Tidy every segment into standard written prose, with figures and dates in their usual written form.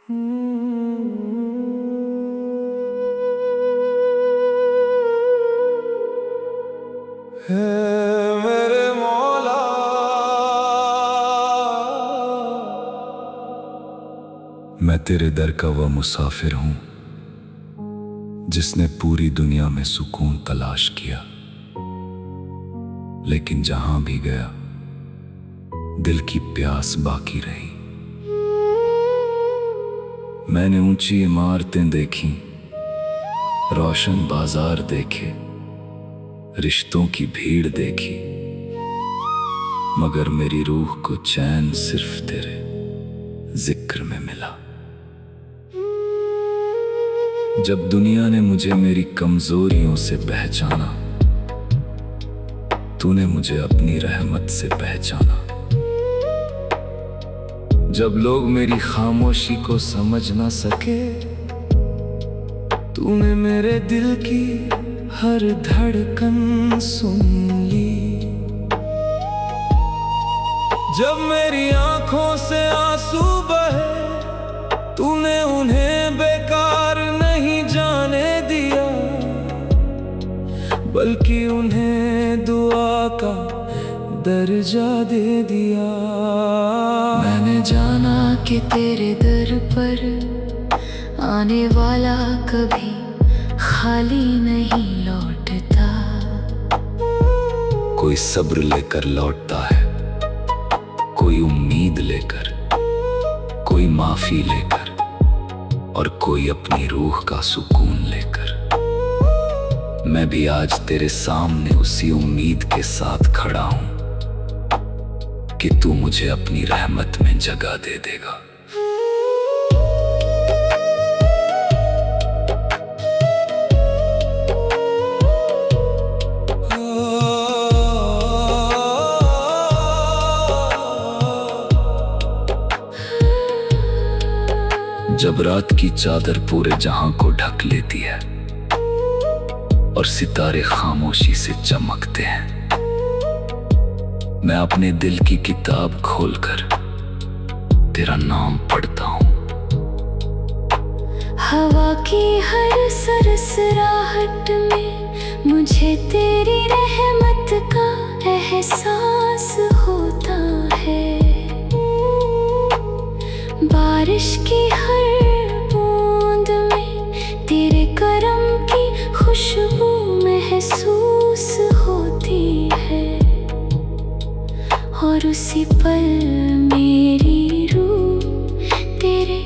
है मेरे मौला, मैं तेरे दर का वह मुसाफिर हूँ जिसने पूरी दुनिया में सुकून तलाश किया, लेकिन जहां भी गया दिल की प्यास बाकी रही। मैंने ऊंची इमारतें देखी, रोशन बाजार देखे, रिश्तों की भीड़ देखी, मगर मेरी रूह को चैन सिर्फ तेरे जिक्र में मिला। जब दुनिया ने मुझे मेरी कमजोरियों से पहचाना, तूने मुझे अपनी रहमत से पहचाना। जब लोग मेरी खामोशी को समझ ना सके, तूने मेरे दिल की हर धड़कन सुन ली। जब मेरी आंखों से आंसू बहे, तूने उन्हें बेकार नहीं जाने दिया, बल्कि उन्हें दुआ का दर्जा दे दिया। मैंने जाना कि तेरे दर पर आने वाला कभी खाली नहीं लौटता। कोई सब्र लेकर लौटता है, कोई उम्मीद लेकर, कोई माफी लेकर, और कोई अपनी रूह का सुकून लेकर। मैं भी आज तेरे सामने उसी उम्मीद के साथ खड़ा हूं कि तू मुझे अपनी रहमत में जगह दे देगा। जब रात की चादर पूरे जहां को ढक लेती है और सितारे खामोशी से चमकते हैं, मैं अपने दिल की किताब खोलकर तेरा नाम पढ़ता हूँ। हवा की हर सरसराहट में मुझे तेरी रहमत का एहसास होता है। बारिश की हर बूंद में तेरे करम की खुशबू महसूस होती है, और उसी पल मेरी रूह तेरे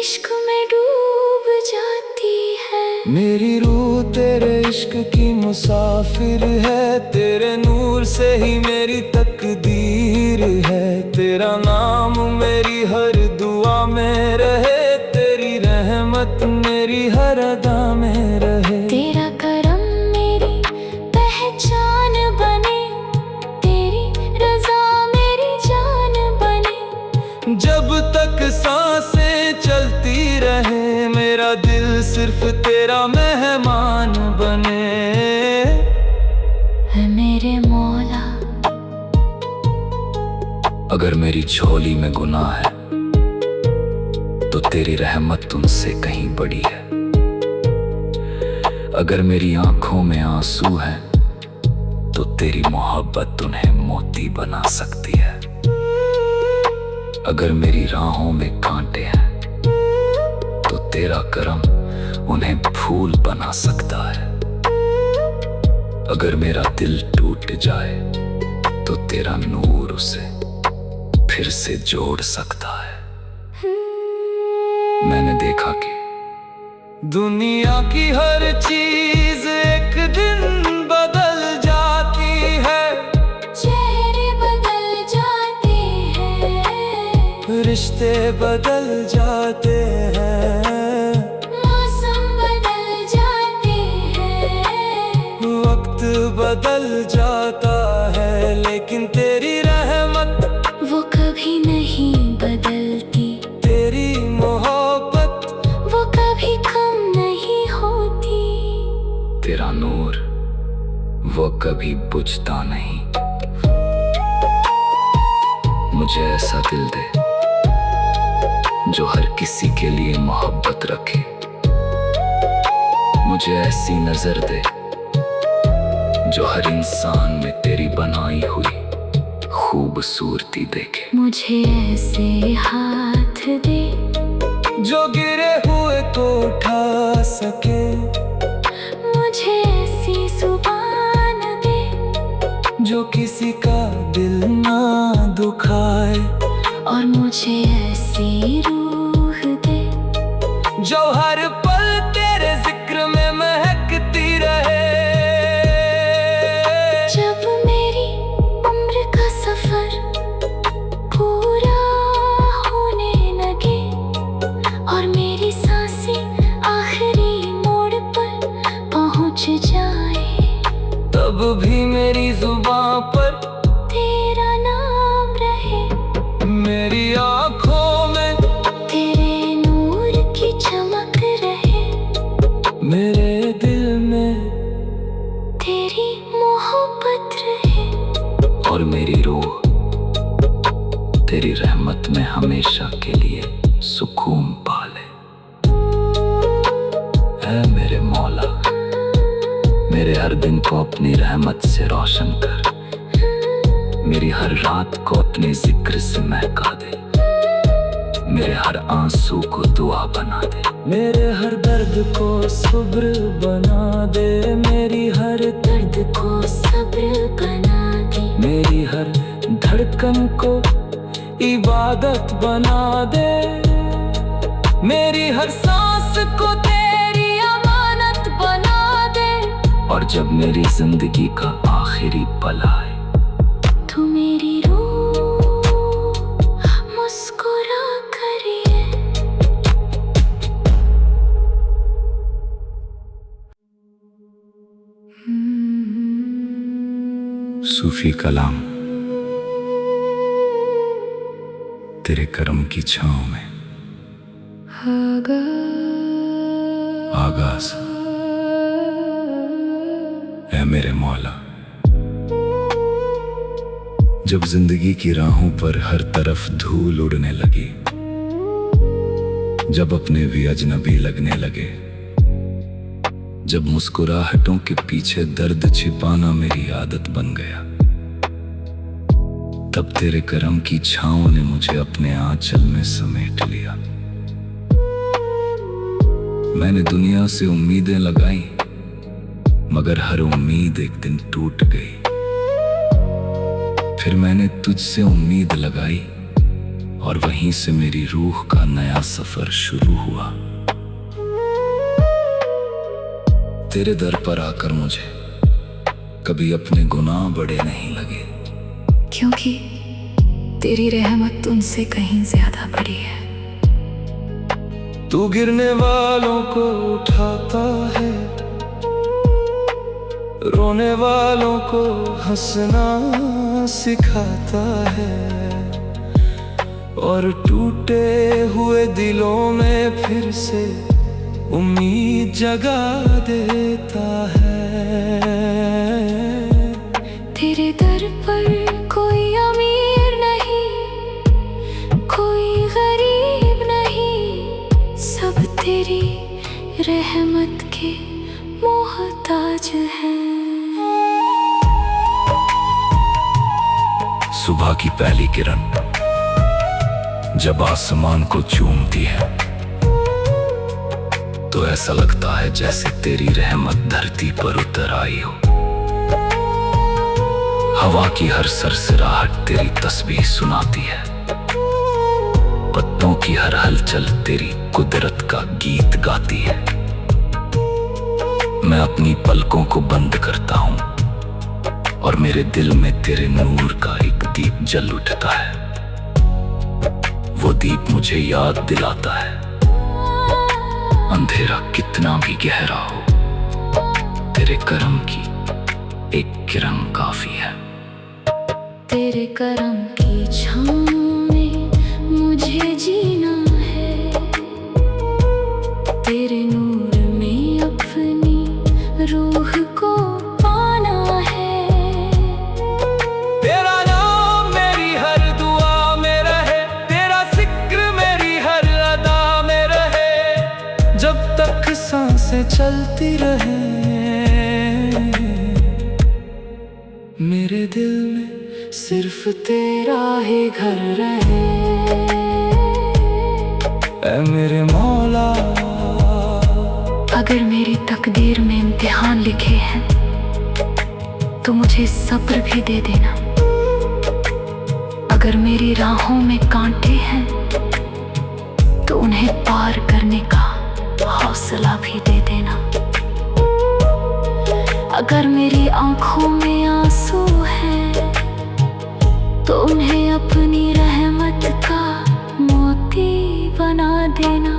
इश्क में डूब जाती है। मेरी रूह तेरे इश्क की मुसाफिर है, तेरे नूर से ही मेरी तकदीर है। तेरा नाम मेरी हर दुआ में रहे, तेरी रहमत मेरी हर अदा में रहे। तेरा करम मेरी पहचान बने, तेरी रज़ा मेरी जान बने। जब तक सांसें चलती रहे, मेरा दिल सिर्फ तेरा मेहमान बने। है मेरे मौला, अगर मेरी झोली में गुनाह है तो तेरी रहमत उनसे कहीं बड़ी है। अगर मेरी आंखों में आंसू है तो तेरी मोहब्बत उन्हें मोती बना सकती है। अगर मेरी राहों में कांटे हैं तो तेरा करम उन्हें फूल बना सकता है। अगर मेरा दिल टूट जाए तो तेरा नूर उसे फिर से जोड़ सकता है। मैंने देखा कि दुनिया की हर चीज एक दिन बदल जाती है, चेहरे बदल जाते हैं, रिश्ते बदल जाते हैं, मौसम बदल जाते हैं, वक्त बदल जाता है, लेकिन तेरी रहमत वो कभी नहीं बदलती। तेरी मोहब्बत वो कभी कम नहीं होती। तेरा नूर वो कभी बुझता नहीं। मुझे ऐसा दिल दे जो हर किसी के लिए मोहब्बत रखे। मुझे ऐसी नजर दे जो हर इंसान में तेरी बनाई हुई खूबसूरती देखे। मुझे ऐसे हाथ दे जो गिरे हुए को उठा सके। मुझे ऐसी जुबान दे जो किसी का दिल ना दुखाए। और मुझे ऐसी रूह दे जो हर पल तेरे जिक्र में महकती रहे। जब मेरी उम्र का सफर पूरा होने लगे और मेरी सांसें आखिरी मोड़ पर पहुंच जाए, तब भी मेरी जुबां पर तेरा नाम रहे। मेरी आँखों में तेरे नूर की चमक रहे। मेरे दिल में तेरी मोहब्बत रहे। और मेरी रूह तेरी रहमत में हमेशा के लिए सुकून पाले। ऐ मेरे मौला, मेरे हर दिन को अपनी रहमत से रोशन कर। मेरी हर रात को अपने जिक्र से महका दे। मेरे हर आंसू को दुआ बना दे। मेरे हर दर्द को सब्र बना दे। मेरी हर दर्द को सब्र बना दे। मेरी हर धड़कन को इबादत बना दे। मेरी हर सांस को तेरी अमानत बना दे। और जब मेरी जिंदगी का आखिरी पल आए, तू मेरी रूह मुस्कुरा करिए। सूफी कलाम तेरे करम की छांव में आगाज। ऐ मेरे मौला, जब जिंदगी की राहों पर हर तरफ धूल उड़ने लगी, जब अपने भी अजनबी लगने लगे, जब मुस्कुराहटों के पीछे दर्द छिपाना मेरी आदत बन गया, तब तेरे करम की छांव ने मुझे अपने आंचल में समेट लिया। मैंने दुनिया से उम्मीदें लगाई, मगर हर उम्मीद एक दिन टूट गई। फिर मैंने तुझसे उम्मीद लगाई और वहीं से मेरी रूह का नया सफर शुरू हुआ। तेरे दर पर आकर मुझे कभी अपने गुनाह बड़े नहीं लगे, क्योंकि तेरी रहमत उनसे कहीं ज्यादा बड़ी है। तू गिरने वालों को उठाता है, रोने वालों को हंसना सिखाता है, और टूटे हुए दिलों में फिर से उम्मीद जगा देता है। तेरे दर पर कोई अमीर नहीं, कोई गरीब नहीं, सब तेरी रहमत के मोहताज हैं। सुबह की पहली किरण जब आसमान को चूमती है, तो ऐसा लगता है जैसे तेरी रहमत धरती पर उतर आई हो। हवा की हर सरसराहट तेरी तस्बीह सुनाती है, पत्तों की हर हलचल तेरी कुदरत का गीत गाती है। मैं अपनी पलकों को बंद करता हूं और मेरे दिल में तेरे नूर का एक दीप जल उठता है। वो दीप मुझे याद दिलाता है, अंधेरा कितना भी गहरा हो, तेरे करम की एक किरण काफी है। तेरे करम की छाँव में मुझे जीना है, तेरे नूर में अपनी रूह को पाना है। तेरा नाम मेरी हर दुआ में रहे, तेरा जिक्र मेरी हर चलती रहे। मेरे दिल में सिर्फ तेरा ही घर रहे। ऐ मेरे मौला, अगर मेरी तकदीर में इम्तिहान लिखे हैं तो मुझे सब्र भी दे देना। अगर मेरी राहों में कांटे हैं तो उन्हें पार करने का हौसला भी दे देना। अगर मेरी आंखों में आंसू हैं तो उन्हें अपनी रहमत का मोती बना देना।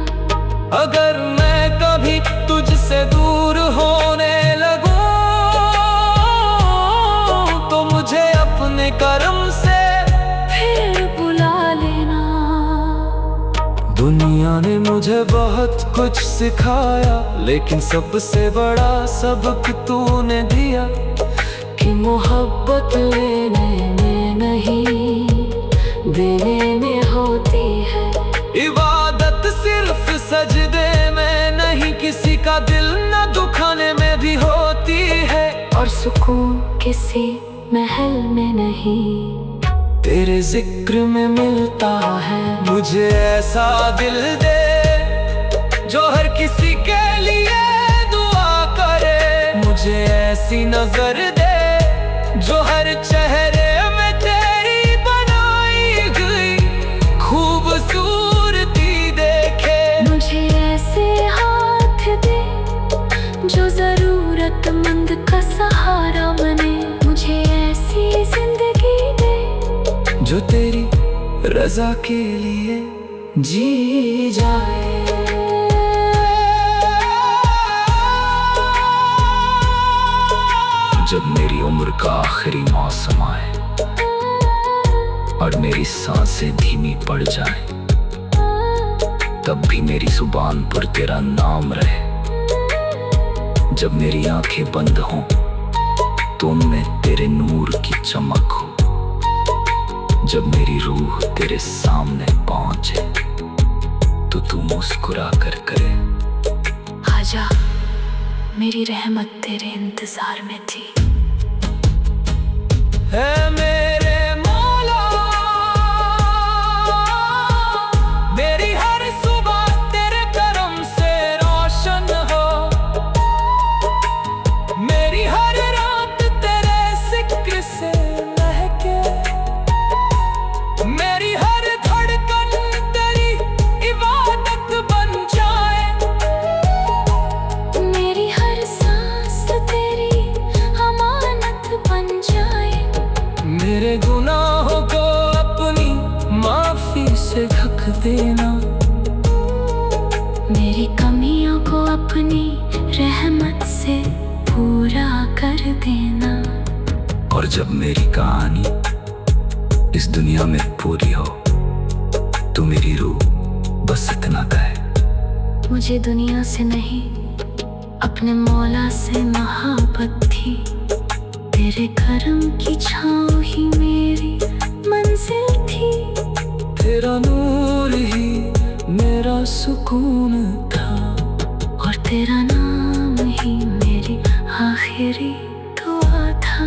अगर मैं कभी तुझसे दूर होने लगूं तो मुझे अपने करम से फिर बुला लेना। दुनिया ने मुझे बहुत कुछ सिखाया, लेकिन सबसे बड़ा सबक तूने दिया कि मोहब्बत लेने में नहीं देने में होती है। इबादत सिर्फ सजदे में नहीं, किसी का दिल न दुखाने में भी होती है। और सुकून किसी महल में नहीं, तेरे जिक्र में मिलता है। मुझे ऐसा दिल दे जो हर किसी के लिए दुआ करे। मुझे ऐसी नजर दे जो हर चेहरे में तेरी बनाई गई खूबसूरती देखे। मुझे ऐसे हाथ दे जो जरूरतमंद का सहारा बने। मुझे ऐसी जिंदगी दे जो तेरी रजा के लिए जी जाए। जब मेरी उम्र का आखिरी मौसम आए और मेरी सांसें धीमी पड़ जाए, तब भी मेरी जुबान पर तेरा नाम रहे। जब मेरी आंखें बंद हों तो उनमें तेरे नूर की चमक हो। जब मेरी रूह तेरे सामने पहुंचे तो तू मुस्कुरा कर करे, आजा मेरी रहमत तेरे इंतजार में थी। है मेरे मौला, मेरी हर सुबह तेरे करम से रोशन हो। मेरी हर रात तेरे जिक्र से महके। मेरी हर धड़कन तेरी इबादत बन जाए। मेरी हर सांस तेरी अमानत बन जाए। मेरे गुनाहों को अपनी माफी से ढक देना। मेरी कमियों को अपनी रहमत से पूरा कर देना। और जब मेरी कहानी इस दुनिया में पूरी हो तो मेरी रूह बस इतना कहे, मुझे दुनिया से नहीं अपने मौला से मोहब्बत थी। तेरे करम की छाँव ही मेरी मंजिल थी। तेरा नूर ही मेरा सुकून था और तेरा नाम ही मेरी आखिरी दुआ था।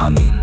आमीन।